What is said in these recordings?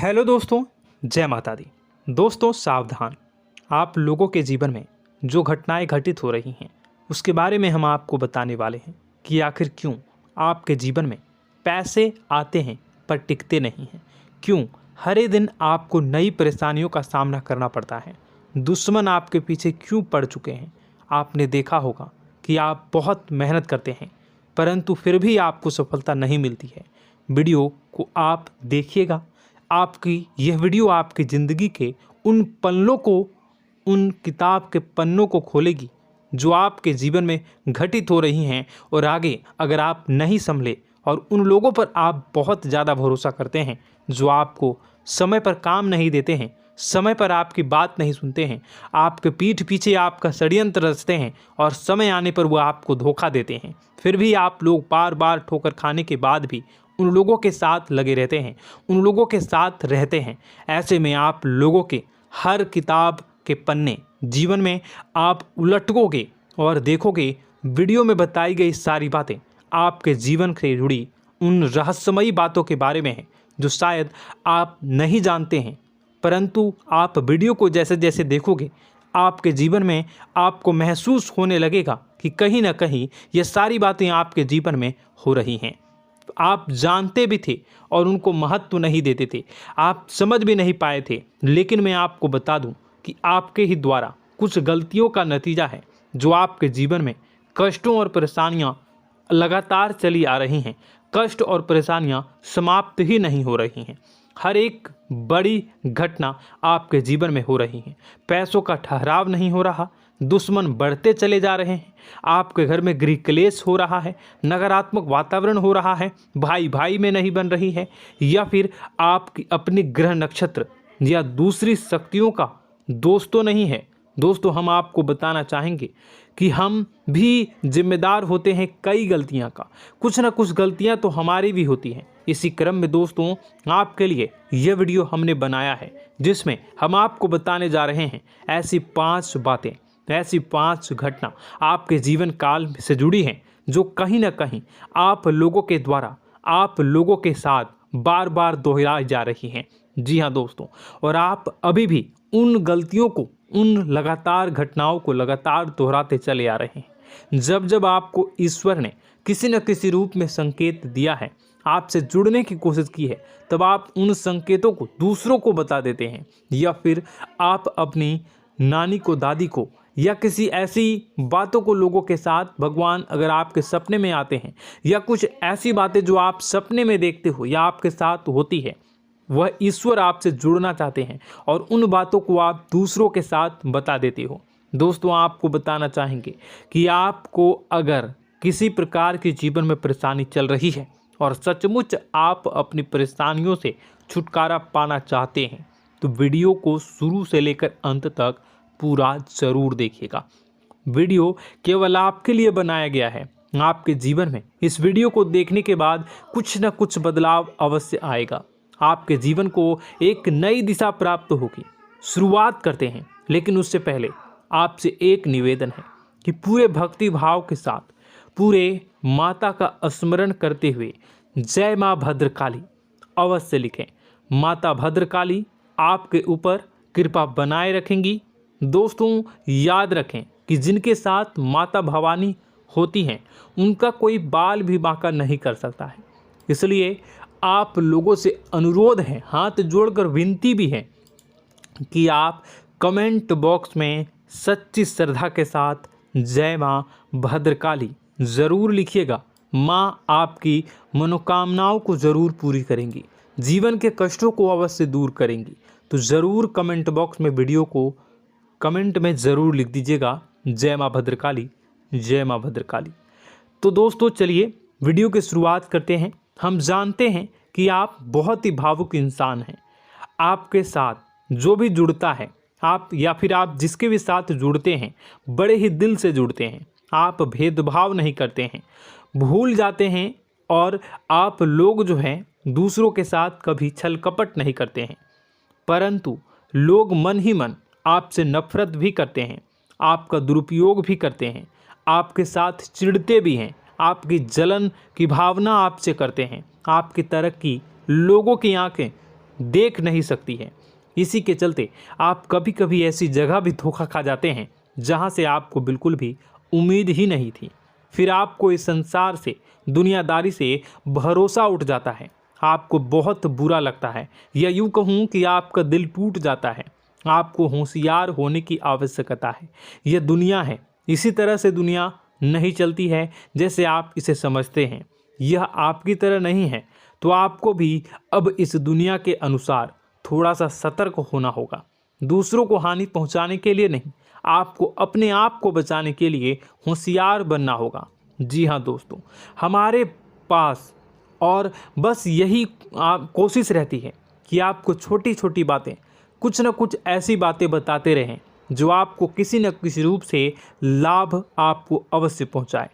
Hello दोस्तों, जय माता दी। दोस्तों सावधान, आप लोगों के जीवन में जो घटनाएं घटित हो रही हैं उसके बारे में हम आपको बताने वाले हैं कि आखिर क्यों आपके जीवन में पैसे आते हैं पर टिकते नहीं हैं। क्यों हर दिन आपको नई परेशानियों का सामना करना पड़ता है। दुश्मन आपके पीछे क्यों पड़ चुके हैं। आपने देखा होगा कि आप बहुत मेहनत करते हैं परंतु फिर भी आपको सफलता नहीं मिलती है। वीडियो को आप देखिएगा। आपकी यह वीडियो आपकी ज़िंदगी के उन पन्नों को, उन किताब के पन्नों को खोलेगी जो आपके जीवन में घटित हो रही हैं। और आगे अगर आप नहीं संभले और उन लोगों पर आप बहुत ज़्यादा भरोसा करते हैं जो आपको समय पर काम नहीं देते हैं, समय पर आपकी बात नहीं सुनते हैं, आपके पीठ पीछे आपका षड्यंत्र रचते हैं और समय आने पर वो आपको धोखा देते हैं, फिर भी आप लोग बार बार ठोकर खाने के बाद भी उन लोगों के साथ लगे रहते हैं, उन लोगों के साथ रहते हैं। ऐसे में आप लोगों के हर किताब के पन्ने जीवन में आप उलटोगे और देखोगे वीडियो में बताई गई सारी बातें आपके जीवन से जुड़ी उन रहस्यमयी बातों के बारे में हैं जो शायद आप नहीं जानते हैं। परंतु आप वीडियो को जैसे जैसे देखोगे आपके जीवन में आपको महसूस होने लगेगा कि कहीं ना कहीं ये सारी बातें आपके जीवन में हो रही हैं। आप जानते भी थे और उनको महत्व नहीं देते थे, आप समझ भी नहीं पाए थे। लेकिन मैं आपको बता दूं कि आपके ही द्वारा कुछ गलतियों का नतीजा है जो आपके जीवन में कष्टों और परेशानियां लगातार चली आ रही हैं। कष्ट और परेशानियां समाप्त ही नहीं हो रही हैं। हर एक बड़ी घटना आपके जीवन में हो रही है। पैसों का ठहराव नहीं हो रहा, दुश्मन बढ़ते चले जा रहे हैं, आपके घर में गृह क्लेश हो रहा है, नकारात्मक वातावरण हो रहा है, भाई भाई में नहीं बन रही है, या फिर आपकी अपनी ग्रह नक्षत्र या दूसरी शक्तियों का दोस्तों नहीं है। दोस्तों हम आपको बताना चाहेंगे कि हम भी जिम्मेदार होते हैं कई गलतियां का, कुछ ना कुछ गलतियां तो हमारी भी होती हैं। इसी क्रम में दोस्तों आपके लिए यह वीडियो हमने बनाया है जिसमें हम आपको बताने जा रहे हैं ऐसी 5 बातें, ऐसी 5 घटना आपके जीवन काल से जुड़ी हैं जो कहीं ना कहीं आप लोगों के द्वारा आप लोगों के साथ बार बार दोहराई जा रही हैं। जी हाँ दोस्तों, और आप अभी भी उन गलतियों को, उन लगातार घटनाओं को लगातार दोहराते चले आ रहे हैं। जब जब आपको ईश्वर ने किसी न किसी रूप में संकेत दिया है, आपसे जुड़ने की कोशिश की है, तब आप उन संकेतों को दूसरों को बता देते हैं, या फिर आप अपनी नानी को, दादी को, या किसी ऐसी बातों को लोगों के साथ, भगवान अगर आपके सपने में आते हैं या कुछ ऐसी बातें जो आप सपने में देखते हो या आपके साथ होती है, वह ईश्वर आपसे जुड़ना चाहते हैं और उन बातों को आप दूसरों के साथ बता देते हो। दोस्तों आपको बताना चाहेंगे कि आपको अगर किसी प्रकार की जीवन में परेशानी चल रही है और सचमुच आप अपनी परेशानियों से छुटकारा पाना चाहते हैं तो वीडियो को शुरू से लेकर अंत तक पूरा जरूर देखिएगा। वीडियो केवल आपके लिए बनाया गया है। आपके जीवन में इस वीडियो को देखने के बाद कुछ न कुछ बदलाव अवश्य आएगा। आपके जीवन को एक नई दिशा प्राप्त होगी। शुरुआत करते हैं, लेकिन उससे पहले आपसे एक निवेदन है कि पूरे भक्ति भाव के साथ पूरे माता का स्मरण करते हुए जय माँ भद्रकाली अवश्य लिखें। माता भद्रकाली आपके ऊपर कृपा बनाए रखेंगी। दोस्तों याद रखें कि जिनके साथ माता भवानी होती हैं उनका कोई बाल भी बांका नहीं कर सकता है। इसलिए आप लोगों से अनुरोध है, हाथ जोड़कर विनती भी है कि आप कमेंट बॉक्स में सच्ची श्रद्धा के साथ जय माँ भद्रकाली ज़रूर लिखिएगा। माँ आपकी मनोकामनाओं को ज़रूर पूरी करेंगी, जीवन के कष्टों को अवश्य दूर करेंगी। तो ज़रूर कमेंट बॉक्स में वीडियो को कमेंट में ज़रूर लिख दीजिएगा जय माँ भद्रकाली, जय माँ भद्रकाली। तो दोस्तों चलिए वीडियो की शुरुआत करते हैं। हम जानते हैं कि आप बहुत ही भावुक इंसान हैं। आपके साथ जो भी जुड़ता है, आप या फिर आप जिसके भी साथ जुड़ते हैं बड़े ही दिल से जुड़ते हैं। आप भेदभाव नहीं करते हैं, भूल जाते हैं, और आप लोग जो हैं दूसरों के साथ कभी छल कपट नहीं करते हैं। परंतु लोग मन ही मन आपसे नफरत भी करते हैं, आपका दुरुपयोग भी करते हैं, आपके साथ चिढ़ते भी हैं, आपकी जलन की भावना आपसे करते हैं। आपकी तरक्की लोगों की आंखें देख नहीं सकती है। इसी के चलते आप कभी कभी ऐसी जगह भी धोखा खा जाते हैं जहां से आपको बिल्कुल भी उम्मीद ही नहीं थी। फिर आपको इस संसार से, दुनियादारी से भरोसा उठ जाता है। आपको बहुत बुरा लगता है, या यूं कहूं कि आपका दिल टूट जाता है। आपको होशियार होने की आवश्यकता है। यह दुनिया है, इसी तरह से दुनिया नहीं चलती है जैसे आप इसे समझते हैं। यह आपकी तरह नहीं है, तो आपको भी अब इस दुनिया के अनुसार थोड़ा सा सतर्क होना होगा। दूसरों को हानि पहुंचाने के लिए नहीं, आपको अपने आप को बचाने के लिए होशियार बनना होगा। जी हाँ दोस्तों, हमारे पास और बस यही कोशिश रहती है कि आपको छोटी छोटी बातें, कुछ न कुछ ऐसी बातें बताते रहें जो आपको किसी न किसी रूप से लाभ आपको अवश्य पहुंचाए,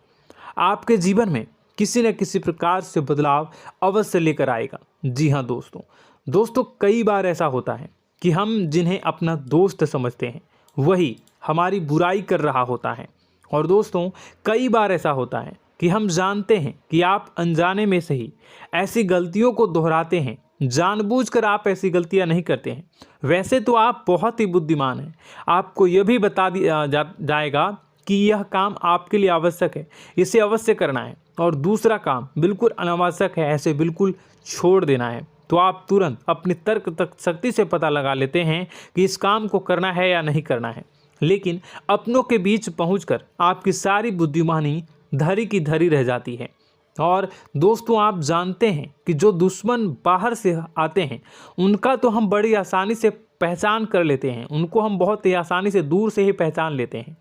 आपके जीवन में किसी न किसी प्रकार से बदलाव अवश्य लेकर आएगा। जी हाँ दोस्तों, कई बार ऐसा होता है कि हम जिन्हें अपना दोस्त समझते हैं वही हमारी बुराई कर रहा होता है। और दोस्तों, कई बार ऐसा होता है कि हम जानते हैं कि आप अनजाने में से ही ऐसी गलतियों को दोहराते हैं। जानबूझकर आप ऐसी गलतियां नहीं करते हैं। वैसे तो आप बहुत ही बुद्धिमान हैं। आपको यह भी बता दिया जाएगा कि यह काम आपके लिए आवश्यक है, इसे अवश्य करना है, और दूसरा काम बिल्कुल अनावश्यक है, ऐसे बिल्कुल छोड़ देना है। तो आप तुरंत अपनी तर्क शक्ति से पता लगा लेते हैं कि इस काम को करना है या नहीं करना है। लेकिन अपनों के बीच पहुंचकर आपकी सारी बुद्धिमानी धरी की धरी रह जाती है। और दोस्तों, आप जानते हैं कि जो दुश्मन बाहर से आते हैं उनका तो हम बड़ी आसानी से पहचान कर लेते हैं, उनको हम बहुत ही आसानी से दूर से ही पहचान लेते हैं,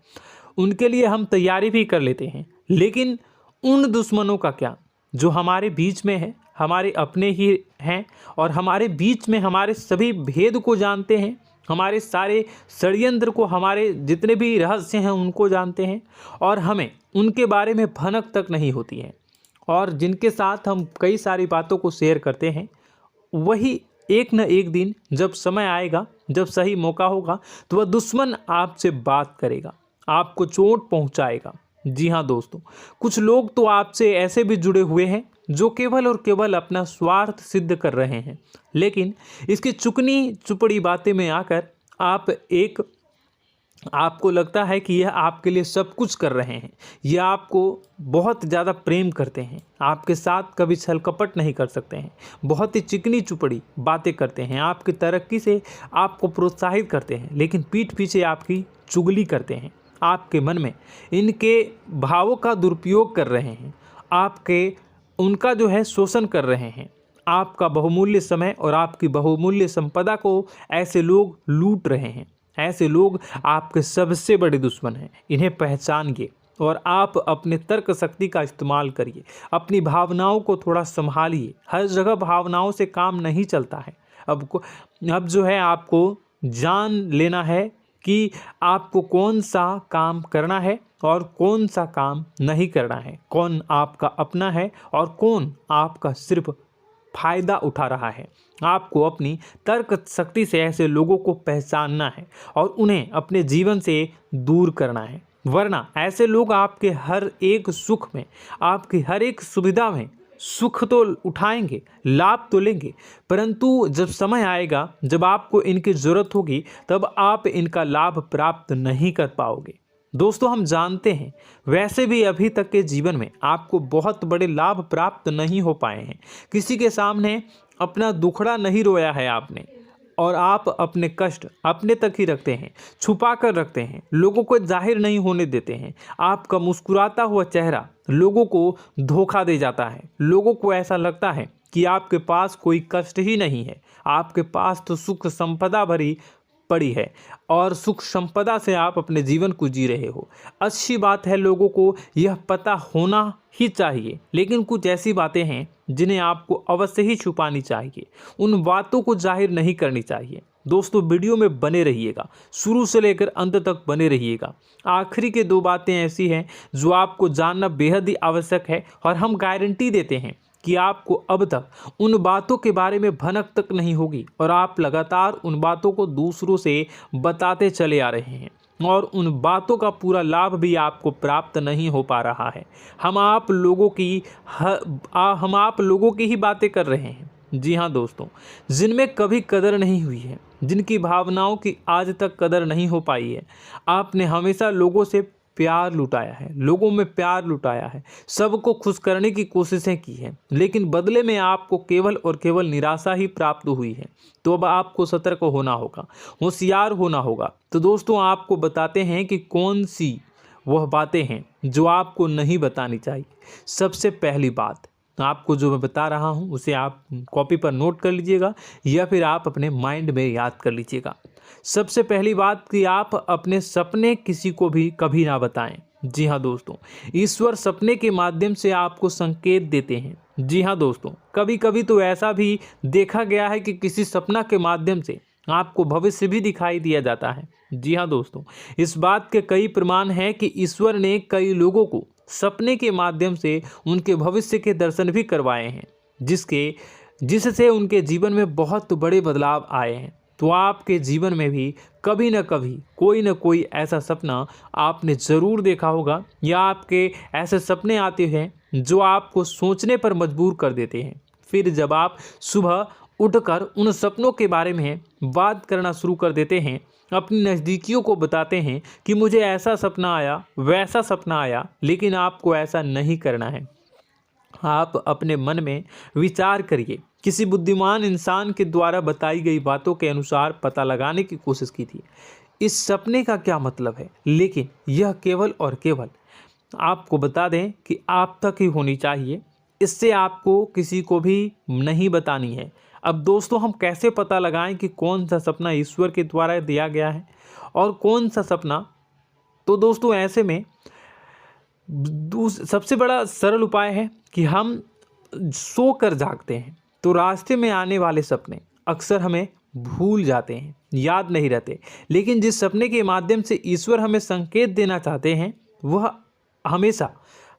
उनके लिए हम तैयारी भी कर लेते हैं। लेकिन उन दुश्मनों का क्या जो हमारे बीच में है, हमारे अपने ही हैं, और हमारे बीच में हमारे सभी भेद को जानते हैं, हमारे सारे षड्यंत्र को, हमारे जितने भी रहस्य हैं उनको जानते हैं, और हमें उनके बारे में भनक तक नहीं होती है, और जिनके साथ हम कई सारी बातों को शेयर करते हैं, वही एक न एक दिन जब समय आएगा, जब सही मौका होगा, तो वह दुश्मन आपसे बात करेगा, आपको चोट पहुंचाएगा। जी हाँ दोस्तों, कुछ लोग तो आपसे ऐसे भी जुड़े हुए हैं जो केवल और केवल अपना स्वार्थ सिद्ध कर रहे हैं। लेकिन इसकी चुकनी चुपड़ी बातें में आकर आपको लगता है कि यह आपके लिए सब कुछ कर रहे हैं, यह आपको बहुत ज़्यादा प्रेम करते हैं, आपके साथ कभी छल कपट नहीं कर सकते हैं, बहुत ही चिकनी चुपड़ी बातें करते हैं, आपकी तरक्की से आपको प्रोत्साहित करते हैं, लेकिन पीठ पीछे आपकी चुगली करते हैं, आपके मन में इनके भावों का दुरुपयोग कर रहे हैं, उनका जो है शोषण कर रहे हैं। आपका बहुमूल्य समय और आपकी बहुमूल्य संपदा को ऐसे लोग लूट रहे हैं। ऐसे लोग आपके सबसे बड़े दुश्मन हैं। इन्हें पहचानिए और आप अपने तर्क शक्ति का इस्तेमाल करिए। अपनी भावनाओं को थोड़ा संभालिए। हर जगह भावनाओं से काम नहीं चलता है। अब जो है आपको जान लेना है कि आपको कौन सा काम करना है और कौन सा काम नहीं करना है, कौन आपका अपना है और कौन आपका सिर्फ फायदा उठा रहा है। आपको अपनी तर्क शक्ति से ऐसे लोगों को पहचानना है और उन्हें अपने जीवन से दूर करना है, वरना ऐसे लोग आपके हर एक सुख में, आपकी हर एक सुविधा में सुख तो उठाएंगे, लाभ तो लेंगे, परंतु जब समय आएगा, जब आपको इनकी ज़रूरत होगी, तब आप इनका लाभ प्राप्त नहीं कर पाओगे। दोस्तों, हम जानते हैं वैसे भी अभी तक के जीवन में आपको बहुत बड़े लाभ प्राप्त नहीं हो पाए हैं। किसी के सामने अपना दुखड़ा नहीं रोया है आपने, और आप अपने कष्ट अपने तक ही रखते हैं, छुपा कर रखते हैं, लोगों को जाहिर नहीं होने देते हैं। आपका मुस्कुराता हुआ चेहरा लोगों को धोखा दे जाता है। लोगों को ऐसा लगता है कि आपके पास कोई कष्ट ही नहीं है, आपके पास तो सुख संपदा भरी पड़ी है और सुख संपदा से आप अपने जीवन को जी रहे हो। अच्छी बात है, लोगों को यह पता होना ही चाहिए, लेकिन कुछ ऐसी बातें हैं जिन्हें आपको अवश्य ही छुपानी चाहिए। उन बातों को जाहिर नहीं करनी चाहिए। दोस्तों, वीडियो में बने रहिएगा, शुरू से लेकर अंत तक बने रहिएगा। आखिरी के 2 बातें ऐसी हैं जो आपको जानना बेहद ही आवश्यक है, और हम गारंटी देते हैं कि आपको अब तक उन बातों के बारे में भनक तक नहीं होगी, और आप लगातार उन बातों को दूसरों से बताते चले आ रहे हैं, और उन बातों का पूरा लाभ भी आपको प्राप्त नहीं हो पा रहा है। हम आप लोगों की ही बातें कर रहे हैं, जी हाँ दोस्तों, जिनमें कभी कदर नहीं हुई है, जिनकी भावनाओं की आज तक कदर नहीं हो पाई है। आपने हमेशा लोगों से प्यार लुटाया है, लोगों में प्यार लुटाया है, सबको खुश करने की कोशिशें की है, लेकिन बदले में आपको केवल और केवल निराशा ही प्राप्त हुई है। तो अब आपको सतर्क होना होगा, होशियार होना होगा। तो दोस्तों आपको बताते हैं कि कौन सी वह बातें हैं जो आपको नहीं बतानी चाहिए। सबसे पहली बात आपको जो मैं बता रहा हूं उसे आप कॉपी पर नोट कर लीजिएगा या फिर आप अपने माइंड में याद कर लीजिएगा। सबसे पहली बात कि आप अपने सपने किसी को भी कभी ना बताएं। जी हाँ दोस्तों, ईश्वर सपने के माध्यम से आपको संकेत देते हैं। जी हाँ दोस्तों, कभी कभी तो ऐसा भी देखा गया है कि किसी सपना के माध्यम से आपको भविष्य भी दिखाई दिया जाता है। जी हाँ दोस्तों, इस बात के कई प्रमाण हैं कि ईश्वर ने कई लोगों को सपने के माध्यम से उनके भविष्य के दर्शन भी करवाए हैं, जिससे उनके जीवन में बहुत बड़े बदलाव आए हैं। तो आपके जीवन में भी कभी न कभी कोई न कोई ऐसा सपना आपने ज़रूर देखा होगा, या आपके ऐसे सपने आते हैं जो आपको सोचने पर मजबूर कर देते हैं। फिर जब आप सुबह उठकर उन सपनों के बारे में बात करना शुरू कर देते हैं, अपनी नज़दीकियों को बताते हैं कि मुझे ऐसा सपना आया, वैसा सपना आया, लेकिन आपको ऐसा नहीं करना है। आप अपने मन में विचार करिए। किसी बुद्धिमान इंसान के द्वारा बताई गई बातों के अनुसार पता लगाने की कोशिश की थी इस सपने का क्या मतलब है, लेकिन यह केवल और केवल आपको बता दें कि आप तक ही होनी चाहिए। इससे आपको किसी को भी नहीं बतानी है। अब दोस्तों हम कैसे पता लगाएं कि कौन सा सपना ईश्वर के द्वारा दिया गया है और कौन सा सपना? तो दोस्तों ऐसे में सबसे बड़ा सरल उपाय है कि हम सोकर जागते हैं तो रास्ते में आने वाले सपने अक्सर हमें भूल जाते हैं, याद नहीं रहते। लेकिन जिस सपने के माध्यम से ईश्वर हमें संकेत देना चाहते हैं वह हमेशा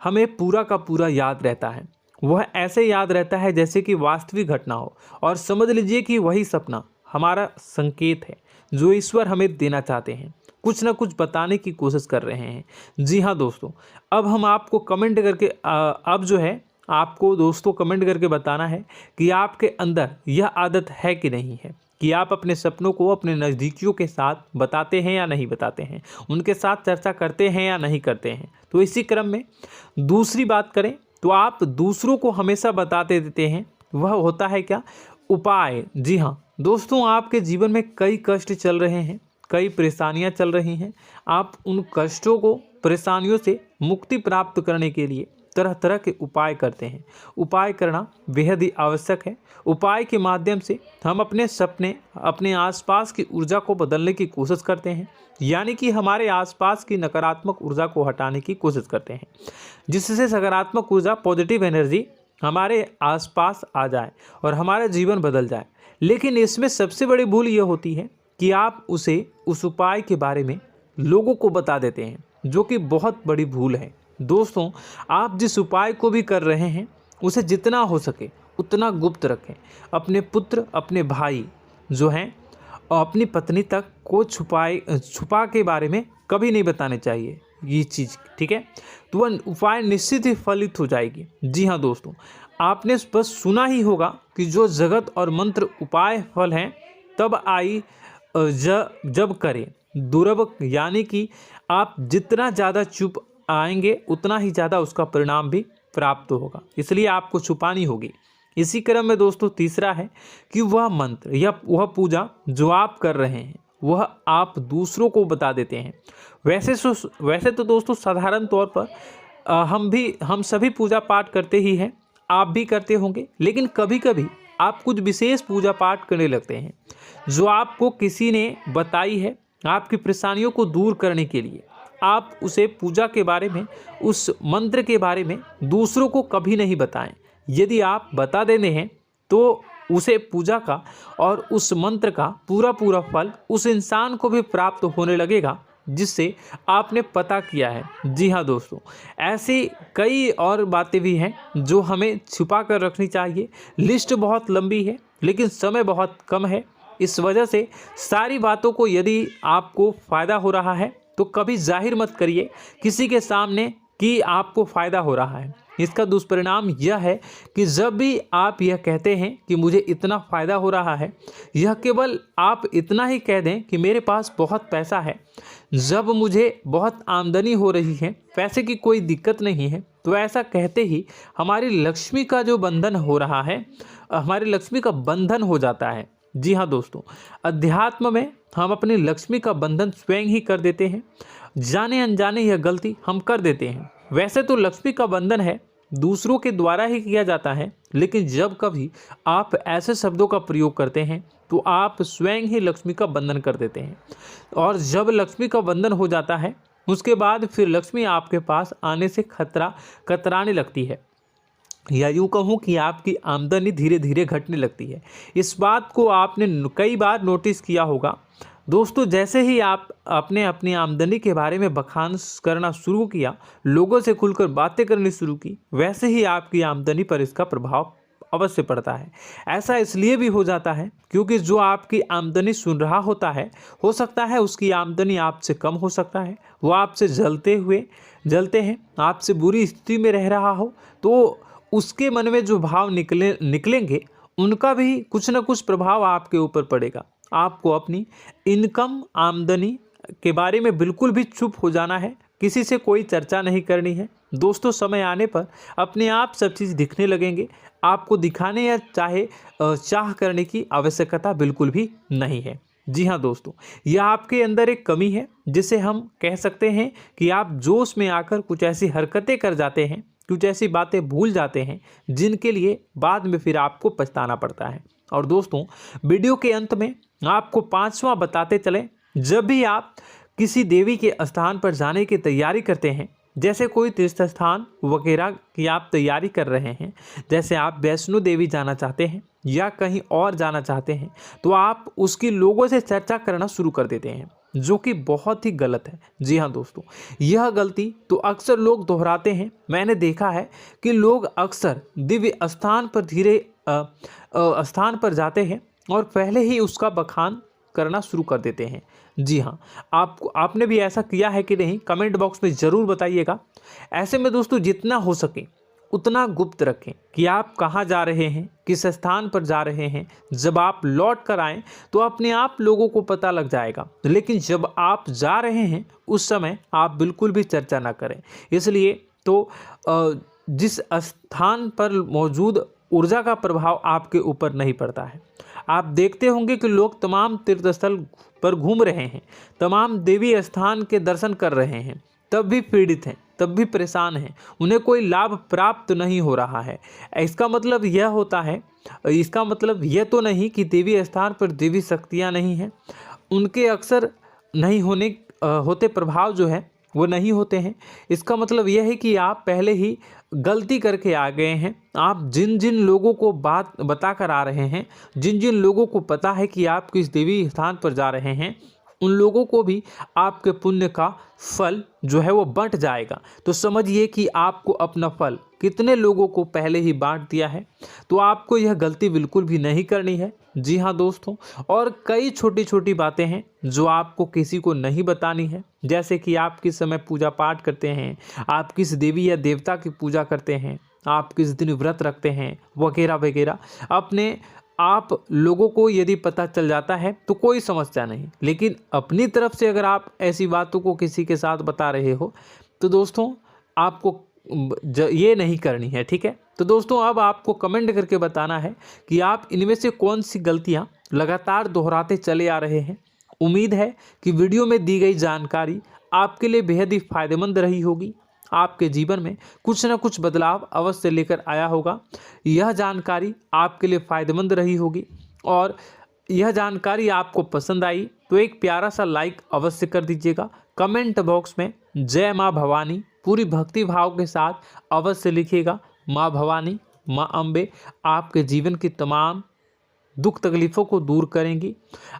हमें पूरा का पूरा याद रहता है। वह ऐसे याद रहता है जैसे कि वास्तविक घटना हो, और समझ लीजिए कि वही सपना हमारा संकेत है जो ईश्वर हमें देना चाहते हैं, कुछ ना कुछ बताने की कोशिश कर रहे हैं। जी हाँ दोस्तों, अब हम आपको कमेंट करके अब जो है आपको दोस्तों कमेंट करके बताना है कि आपके अंदर यह आदत है कि नहीं है कि आप अपने सपनों को अपने नज़दीकियों के साथ बताते हैं या नहीं बताते हैं, उनके साथ चर्चा करते हैं या नहीं करते हैं। तो इसी क्रम में दूसरी बात करें तो आप दूसरों को हमेशा बताते देते हैं, वह होता है क्या? उपाय। जी हाँ दोस्तों, आपके जीवन में कई कष्ट चल रहे हैं, कई परेशानियां चल रही हैं। आप उन कष्टों को, परेशानियों से मुक्ति प्राप्त करने के लिए तरह तरह के उपाय करते हैं। उपाय करना बेहद ही आवश्यक है। उपाय के माध्यम से हम अपने सपने, अपने आसपास की ऊर्जा को बदलने की कोशिश करते हैं, यानी कि हमारे आसपास की नकारात्मक ऊर्जा को हटाने की कोशिश करते हैं, जिससे सकारात्मक ऊर्जा, पॉजिटिव एनर्जी हमारे आसपास आ जाए और हमारा जीवन बदल जाए। लेकिन इसमें सबसे बड़ी भूल यह होती है कि आप उस उपाय के बारे में लोगों को बता देते हैं, जो कि बहुत बड़ी भूल है। दोस्तों आप जिस उपाय को भी कर रहे हैं उसे जितना हो सके उतना गुप्त रखें। अपने पुत्र, अपने भाई जो हैं और अपनी पत्नी तक को छुपा के बारे में कभी नहीं बताने चाहिए ये चीज़, ठीक है? तो वह उपाय निश्चित ही फलित हो जाएगी। जी हाँ दोस्तों, आपने बस सुना ही होगा कि जो जगत और मंत्र उपाय फल हैं तब आई जब करें दुर्लभ, यानी कि आप जितना ज़्यादा चुप आएंगे उतना ही ज़्यादा उसका परिणाम भी प्राप्त होगा, इसलिए आपको छुपानी होगी। इसी क्रम में दोस्तों तीसरा है कि वह मंत्र या वह पूजा जो आप कर रहे हैं वह आप दूसरों को बता देते हैं। वैसे तो दोस्तों साधारण तौर पर हम सभी पूजा पाठ करते ही हैं, आप भी करते होंगे, लेकिन कभी कभी आप कुछ विशेष पूजा पाठ करने लगते हैं जो आपको किसी ने बताई है आपकी परेशानियों को दूर करने के लिए। आप उसे पूजा के बारे में, उस मंत्र के बारे में दूसरों को कभी नहीं बताएं। यदि आप बता देते हैं तो उसे पूजा का और उस मंत्र का पूरा फल उस इंसान को भी प्राप्त होने लगेगा जिससे आपने पता किया है। जी हाँ दोस्तों, ऐसी कई और बातें भी हैं जो हमें छुपा कर रखनी चाहिए। लिस्ट बहुत लंबी है लेकिन समय बहुत कम है, इस वजह से सारी बातों को यदि आपको फ़ायदा हो रहा है तो कभी जाहिर मत करिए किसी के सामने कि आपको फ़ायदा हो रहा है। इसका दुष्परिणाम यह है कि जब भी आप यह कहते हैं कि मुझे इतना फ़ायदा हो रहा है, यह केवल आप इतना ही कह दें कि मेरे पास बहुत पैसा है, जब मुझे बहुत आमदनी हो रही है, पैसे की कोई दिक्कत नहीं है, तो ऐसा कहते ही हमारी लक्ष्मी का जो बंधन हो रहा है, हमारी लक्ष्मी का बंधन हो जाता है। जी हाँ दोस्तों, अध्यात्म में हम अपनी लक्ष्मी का बंधन स्वयं ही कर देते हैं। जाने अनजाने यह गलती हम कर देते हैं। वैसे तो लक्ष्मी का बंधन है दूसरों के द्वारा ही किया जाता है, लेकिन जब कभी आप ऐसे शब्दों का प्रयोग करते हैं तो आप स्वयं ही लक्ष्मी का बंधन कर देते हैं। और जब लक्ष्मी का बंधन हो जाता है उसके बाद फिर लक्ष्मी आपके पास आने से कतराने लगती है, या यूँ कहूँ कि आपकी आमदनी धीरे धीरे घटने लगती है। इस बात को आपने कई बार नोटिस किया होगा दोस्तों। जैसे ही आप अपने अपनी आमदनी के बारे में बखान करना शुरू किया, लोगों से खुलकर बातें करनी शुरू की, वैसे ही आपकी आमदनी पर इसका प्रभाव अवश्य पड़ता है। ऐसा इसलिए भी हो जाता है क्योंकि जो आपकी आमदनी सुन रहा होता है, हो सकता है उसकी आमदनी आपसे कम हो सकता है, वो आपसे जलते हैं, आपसे बुरी स्थिति में रह रहा हो, तो उसके मन में जो भाव निकलेंगे उनका भी कुछ न कुछ प्रभाव आपके ऊपर पड़ेगा। आपको अपनी इनकम आमदनी के बारे में बिल्कुल भी चुप हो जाना है, किसी से कोई चर्चा नहीं करनी है दोस्तों। समय आने पर अपने आप सब चीज़ दिखने लगेंगे। आपको दिखाने या चाह करने की आवश्यकता बिल्कुल भी नहीं है। जी हाँ दोस्तों, यह आपके अंदर एक कमी है जिसे हम कह सकते हैं कि आप जोश में आकर कुछ ऐसी हरकतें कर जाते हैं, कुछ ऐसी बातें भूल जाते हैं जिनके लिए बाद में फिर आपको पछताना पड़ता है। और दोस्तों, वीडियो के अंत में आपको 5वां बताते चलें, जब भी आप किसी देवी के स्थान पर जाने की तैयारी करते हैं, जैसे कोई तीर्थ स्थान वगैरह की आप तैयारी कर रहे हैं, जैसे आप वैष्णो देवी जाना चाहते हैं या कहीं और जाना चाहते हैं, तो आप उसकी लोगों से चर्चा करना शुरू कर देते हैं, जो कि बहुत ही गलत है। जी हाँ दोस्तों, यह गलती तो अक्सर लोग दोहराते हैं। मैंने देखा है कि लोग अक्सर दिव्य स्थान पर जाते हैं और पहले ही उसका बखान करना शुरू कर देते हैं। जी हाँ, आपने भी ऐसा किया है कि नहीं, कमेंट बॉक्स में ज़रूर बताइएगा। ऐसे में दोस्तों, जितना हो सके उतना गुप्त रखें कि आप कहाँ जा रहे हैं, किस स्थान पर जा रहे हैं। जब आप लौट कर आएँ तो अपने आप लोगों को पता लग जाएगा, लेकिन जब आप जा रहे हैं उस समय आप बिल्कुल भी चर्चा ना करें। इसलिए तो जिस स्थान पर मौजूद ऊर्जा का प्रभाव आपके ऊपर नहीं पड़ता है। आप देखते होंगे कि लोग तमाम तीर्थस्थल पर घूम रहे हैं, तमाम देवी स्थान के दर्शन कर रहे हैं, तब भी पीड़ित हैं, तब भी परेशान हैं, उन्हें कोई लाभ प्राप्त नहीं हो रहा है। इसका मतलब यह तो नहीं कि देवी स्थान पर देवी शक्तियाँ नहीं हैं, उनके अक्सर नहीं होते प्रभाव जो है वो नहीं होते हैं। इसका मतलब यह है कि आप पहले ही गलती करके आ गए हैं। आप जिन जिन लोगों को बात बता कर आ रहे हैं, जिन जिन लोगों को पता है कि आप किस देवी स्थान पर जा रहे हैं, उन लोगों को भी आपके पुण्य का फल जो है वो बंट जाएगा। तो समझिए कि आपको अपना फल कितने लोगों को पहले ही बांट दिया है। तो आपको यह गलती बिल्कुल भी नहीं करनी है। जी हाँ दोस्तों, और कई छोटी छोटी बातें हैं जो आपको किसी को नहीं बतानी है, जैसे कि आप किस समय पूजा पाठ करते हैं, आप किस देवी या देवता की पूजा करते हैं, आप किस दिन व्रत रखते हैं, वगैरह वगैरह। अपने आप लोगों को यदि पता चल जाता है तो कोई समस्या नहीं, लेकिन अपनी तरफ से अगर आप ऐसी बातों को किसी के साथ बता रहे हो तो दोस्तों आपको ये नहीं करनी है, ठीक है। तो दोस्तों, अब आपको कमेंट करके बताना है कि आप इनमें से कौन सी गलतियां लगातार दोहराते चले आ रहे हैं। उम्मीद है कि वीडियो में दी गई जानकारी आपके लिए बेहद ही फायदेमंद रही होगी, आपके जीवन में कुछ न कुछ बदलाव अवश्य लेकर आया होगा। यह जानकारी आपके लिए फ़ायदेमंद रही होगी और यह जानकारी आपको पसंद आई तो एक प्यारा सा लाइक अवश्य कर दीजिएगा। कमेंट बॉक्स में जय माँ भवानी पूरी भक्ति भाव के साथ अवश्य लिखिएगा। माँ भवानी, माँ अम्बे आपके जीवन की तमाम दुख तकलीफ़ों को दूर करेंगी,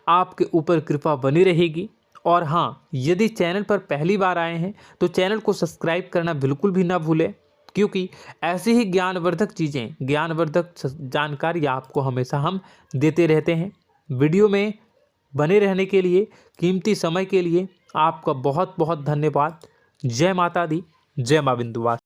आपके ऊपर कृपा बनी रहेगी। और हाँ, यदि चैनल पर पहली बार आए हैं तो चैनल को सब्सक्राइब करना बिल्कुल भी ना भूलें, क्योंकि ऐसी ही ज्ञानवर्धक चीज़ें, ज्ञानवर्धक जानकारी आपको हमेशा हम देते रहते हैं। वीडियो में बने रहने के लिए, कीमती समय के लिए आपका बहुत बहुत धन्यवाद। जय माता दी, जय माँ विंध्यवासिनी।